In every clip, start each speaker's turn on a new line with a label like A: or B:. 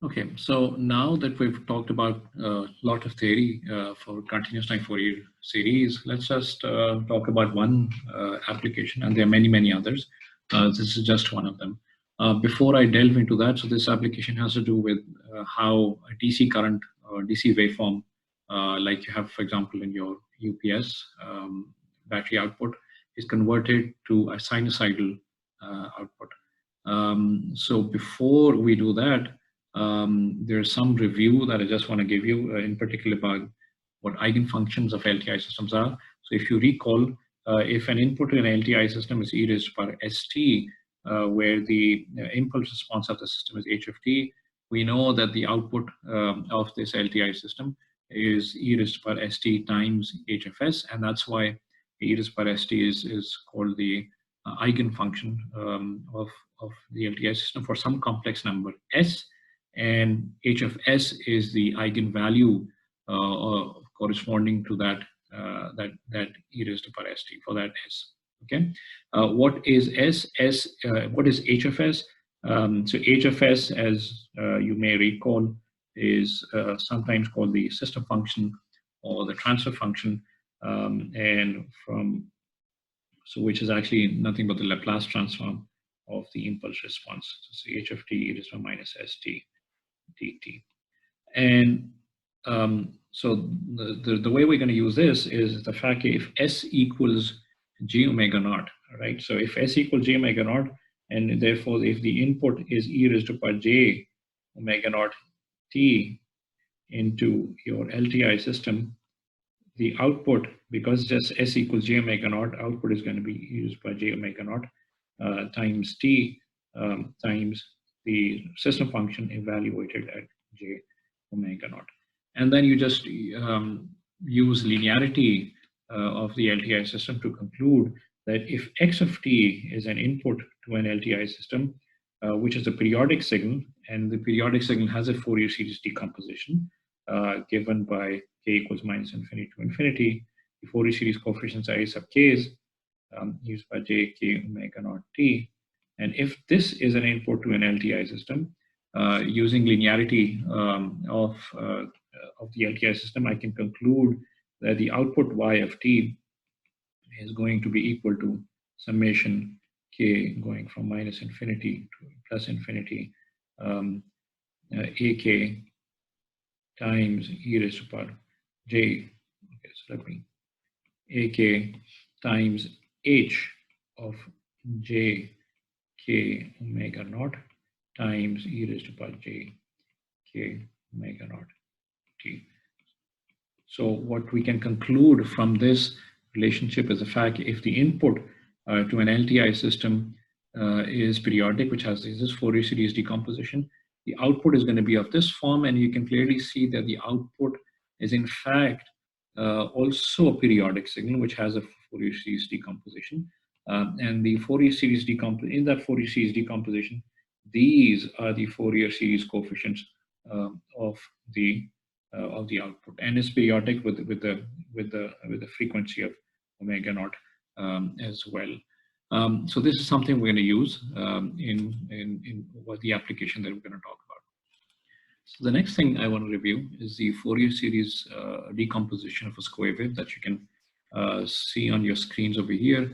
A: Okay, so now that we've talked about a lot of theory for continuous time Fourier series, let's just talk about one application, and there are many, many others. This is just one of them. Before I delve into that, so this application has to do with how a DC current or DC waveform, like you have, for example, in your UPS battery output, is converted to a sinusoidal output. So before we do that, there's some review that I just want to give you, in particular about what eigenfunctions of LTI systems are. So if you recall, if an input in an LTI system is e raised to power st, where the impulse response of the system is h of t, we know that the output of this LTI system is e raised to power st times h of s, and that's why e raised to power st is called the eigenfunction of the LTI system for some complex number s, and h of s is the eigenvalue corresponding to that e raised to power st for that s. Okay, what is s? What is h of s? So h of s, as you may recall, is sometimes called the system function or the transfer function, and from so which is actually nothing but the Laplace transform of the impulse response. So h of t e raised to minus st dt. And so the way we're going to use this is the fact if S equals j omega naught, right? So if S equals j omega naught, and therefore if the input is e raised to power j omega naught t into your LTI system, the output, because just S equals j omega naught, output is going to be e raised by j omega naught times t times the system function evaluated at j omega naught. And then you just use linearity of the LTI system to conclude that if x of t is an input to an LTI system, which is a periodic signal, and the periodic signal has a Fourier series decomposition given by k equals minus infinity to infinity, the Fourier series coefficients are a sub k's used by j k omega naught t. And if this is an input to an LTI system, using linearity of the LTI system, I can conclude that the output y of t is going to be equal to summation k going from minus infinity to plus infinity ak times e raised to power j. Okay, so let me ak times h of j k omega naught times e raised to power j k omega naught t. So what we can conclude from this relationship is the fact if the input to an LTI system is periodic, which has this Fourier series decomposition, the output is going to be of this form, and you can clearly see that the output is in fact also a periodic signal, which has a Fourier series decomposition. And the Fourier series in that Fourier series decomposition, these are the Fourier series coefficients of the output, and is periodic with the frequency of omega naught as well. So this is something we're going to use in what the application that we're going to talk about. So the next thing I want to review is the Fourier series decomposition of a square wave that you can see on your screens over here.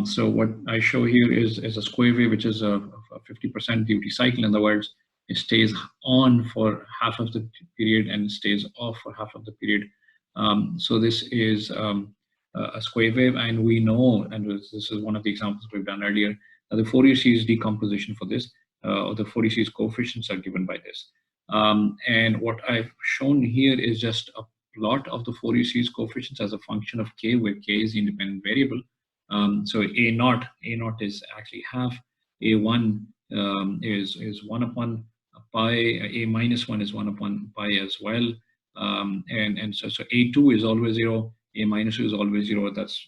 A: So what I show here is a square wave, which is a 50% duty cycle. In other words, it stays on for half of the period and stays off for half of the period. So this is a square wave, and we know, and this is one of the examples we've done earlier, the Fourier series decomposition for this, or the Fourier series coefficients are given by this. And what I've shown here is just a plot of the Fourier series coefficients as a function of k, where k is the independent variable. So a naught is actually half, a1 is 1 upon pi, a minus 1 is 1 upon pi as well, and so a2 is always 0, a minus 2 is always 0. That's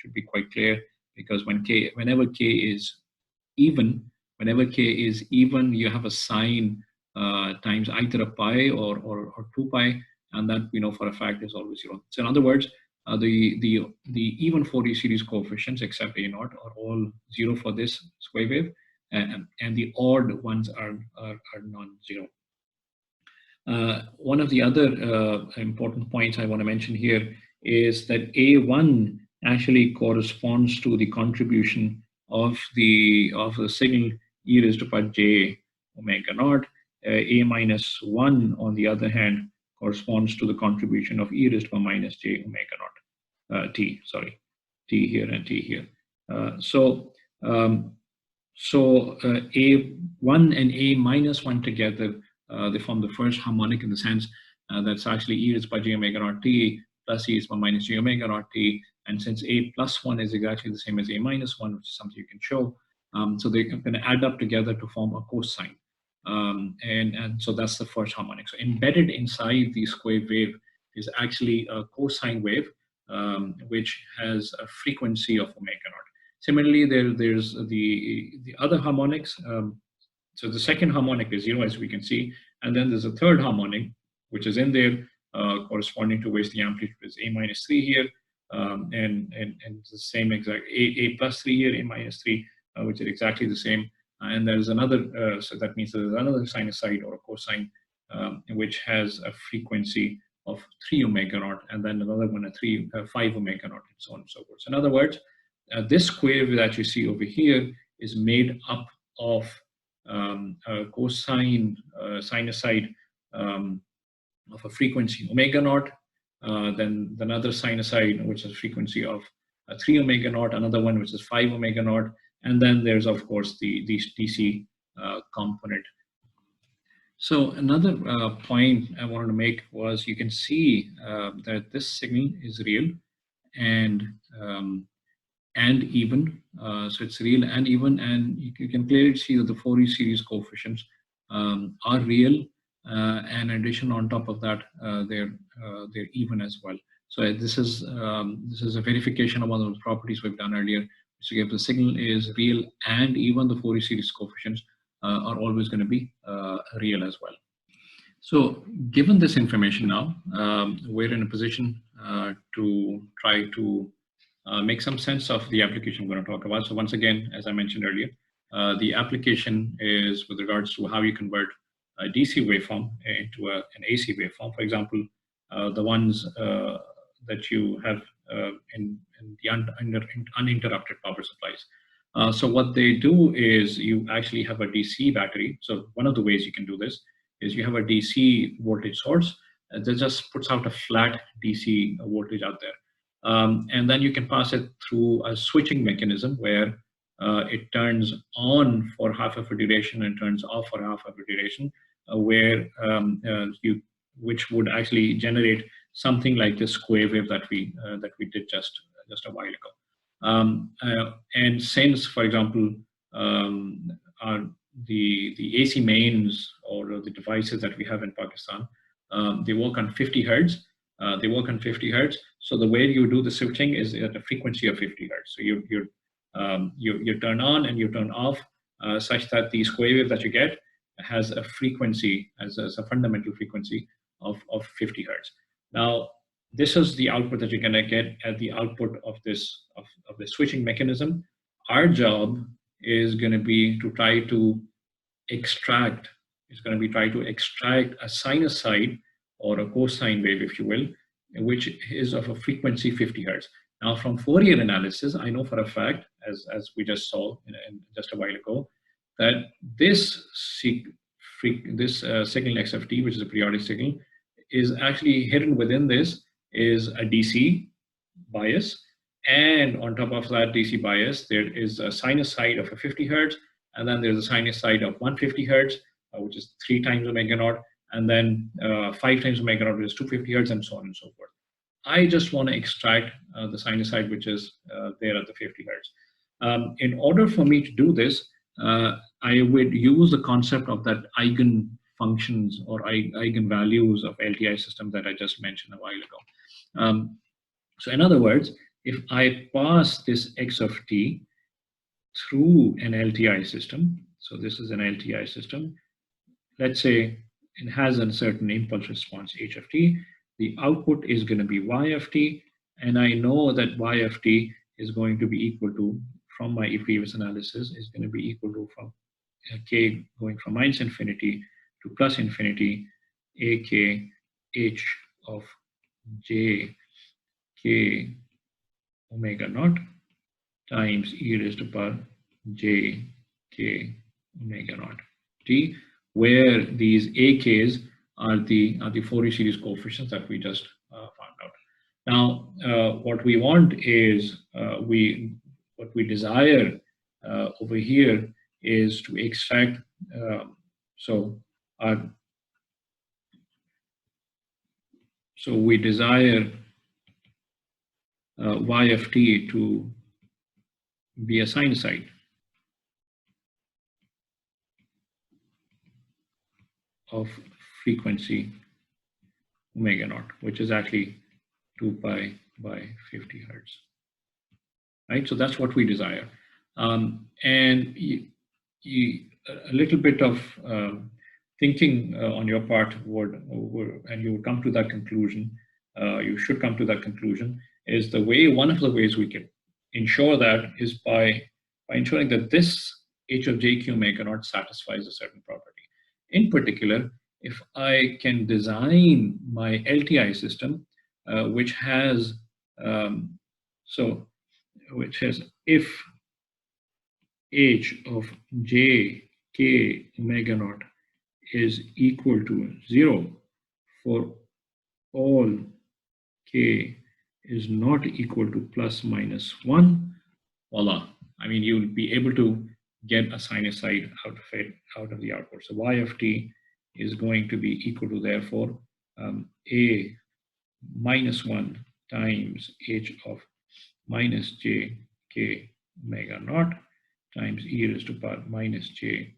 A: should be quite clear, because whenever k is even, you have a sign times either a pi or 2 pi, and that we know for a fact is always 0. So in other words, the even Fourier series coefficients except a naught are all 0 for this square wave, and the odd ones are non-zero. One of the other important points I want to mention here is that A1 actually corresponds to the contribution of the signal e raised to power j omega naught. A minus 1, on the other hand, corresponds to the contribution of e raised to power minus j omega naught. T, sorry, T here and T here. Um, A1 and A minus 1 together, they form the first harmonic in the sense that's actually e raised by j omega naught t plus e raised by minus j omega naught t. And since A plus 1 is exactly the same as A minus 1, which is something you can show, so they're going to add up together to form a cosine. And so that's the first harmonic. So embedded inside the square wave is actually a cosine wave, which has a frequency of omega naught. Similarly, there's the other harmonics. So the second harmonic is 0, as we can see, and then there's a third harmonic, which is in there, corresponding to which the amplitude is A minus 3 here, and the same exact A plus 3 here, A minus 3, which is exactly the same. And there's another, so that means there's another sinusoid or a cosine, which has a frequency of 3 omega naught, and then another one, 5 omega naught, and so on and so forth. So in other words, this square that you see over here is made up of a cosine sinusoid of a frequency omega naught, then another sinusoid which is frequency of 3 omega naught, another one which is 5 omega naught, and then there's of course the DC component. So another point I wanted to make was you can see that this signal is real and even. So it's real and even, and you can clearly see that the Fourier series coefficients are real, and in addition, on top of that, they're even as well. So this is a verification of one of the properties we've done earlier. So if the signal is real and even, the Fourier series coefficients are always going to be real as well. So given this information now, we're in a position to try to make some sense of the application I'm going to talk about. So once again, as I mentioned earlier, the application is with regards to how you convert a DC waveform into an AC waveform. For example, the ones that you have in the uninterrupted power supplies. So what they do is you actually have a DC battery. So one of the ways you can do this is you have a DC voltage source that just puts out a flat DC voltage out there. And then you can pass it through a switching mechanism where it turns on for half of a duration and turns off for half of a duration, which would actually generate something like this square wave that we did just a while ago. And since, for example, the AC mains or the devices that we have in Pakistan, they work on 50 hertz. So the way you do the switching is at a frequency of 50 hertz. So you turn on and you turn off such that the square wave that you get has a frequency as a fundamental frequency of 50 hertz. Now, this is the output that you're going to get at the output of this switching mechanism. Our job is going to be to try to extract. A sinusoid or a cosine wave, if you will, which is of a frequency 50 hertz. Now, from Fourier analysis, I know for a fact, as we just saw just a while ago, that this signal XFT, which is a periodic signal, is actually hidden within this is a DC bias, and on top of that DC bias, there is a sinusoid of a 50 hertz, and then there's a sinusoid of 150 hertz, which is 3 times omega naught, and then 5 times omega naught, which is 250 hertz, and so on and so forth. I just want to extract the sinusoid which is there at the 50 hertz. In order for me to do this, I would use the concept of that eigen functions or eigenvalues of LTI system that I just mentioned a while ago. So in other words, if I pass this x of t through an LTI system, so this is an LTI system, let's say it has a certain impulse response h of t, the output is going to be y of t, and I know that y of t is going to be equal to, from my previous analysis, is going to be equal to from k going from minus infinity to plus infinity ak h of j k omega naught times e raised to power j k omega naught t, where these ak's are the Fourier series coefficients that we just found out. Now, what we want is what we desire over here is to extract. So, our, so we desire y of t to be a sinusoid of frequency omega naught, which is actually 2 pi by 50 hertz, right? So that's what we desire. And a little bit of thinking on your part and you would come to that conclusion, you should come to that conclusion, is one of the ways we can ensure that is by ensuring that this h of j q omega naught satisfies a certain property. In particular, if I can design my LTI system, which has so which has if h of j k omega naught is equal to 0 for all k is not equal to plus minus 1, voila. I mean, you'll be able to get a sinusoid out of it, out of the output. So y of t is going to be equal to, therefore, a minus 1 times h of minus j k omega naught times e raised to power minus j.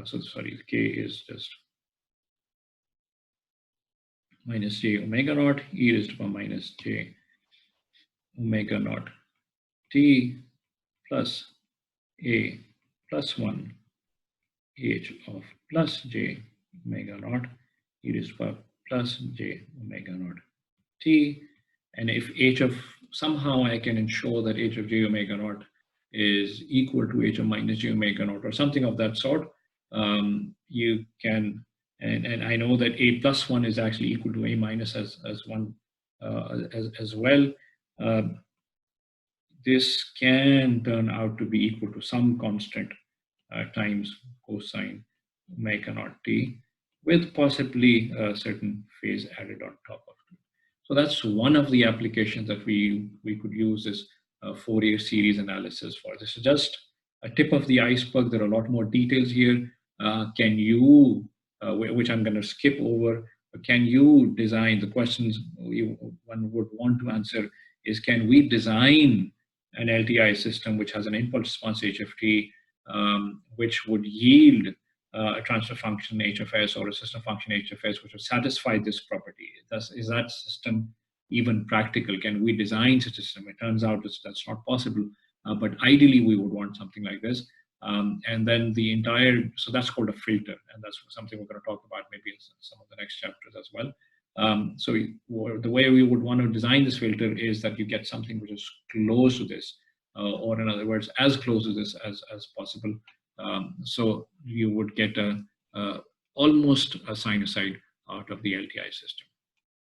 A: So sorry, k is just minus j omega naught e raised to power minus j omega naught t plus a plus 1 h of plus j omega naught e raised to power plus j omega naught t. And if h of, somehow I can ensure that h of j omega naught is equal to h of minus j omega naught or something of that sort, you can, and I know that a plus 1 is actually equal to a minus as one as well. This can turn out to be equal to some constant times cosine omega naught t, with possibly a certain phase added on top of it. So that's one of the applications that we could use this Fourier series analysis for. This is just a tip of the iceberg. There are a lot more details here. Can you, which I'm going to skip over, can you design the questions one would want to answer is, can we design an LTI system which has an impulse response HFT, which would yield a transfer function HFS or a system function HFS, which would satisfy this property? Is that system even practical? Can we design such a system? It turns out that's not possible, but ideally we would want something like this. And then the entire, so that's called a filter, and that's something we're going to talk about maybe in some of the next chapters as well. So the way we would want to design this filter is that you get something which is close to this, or in other words, as close to this as possible. So you would get almost a sinusoid out of the LTI system.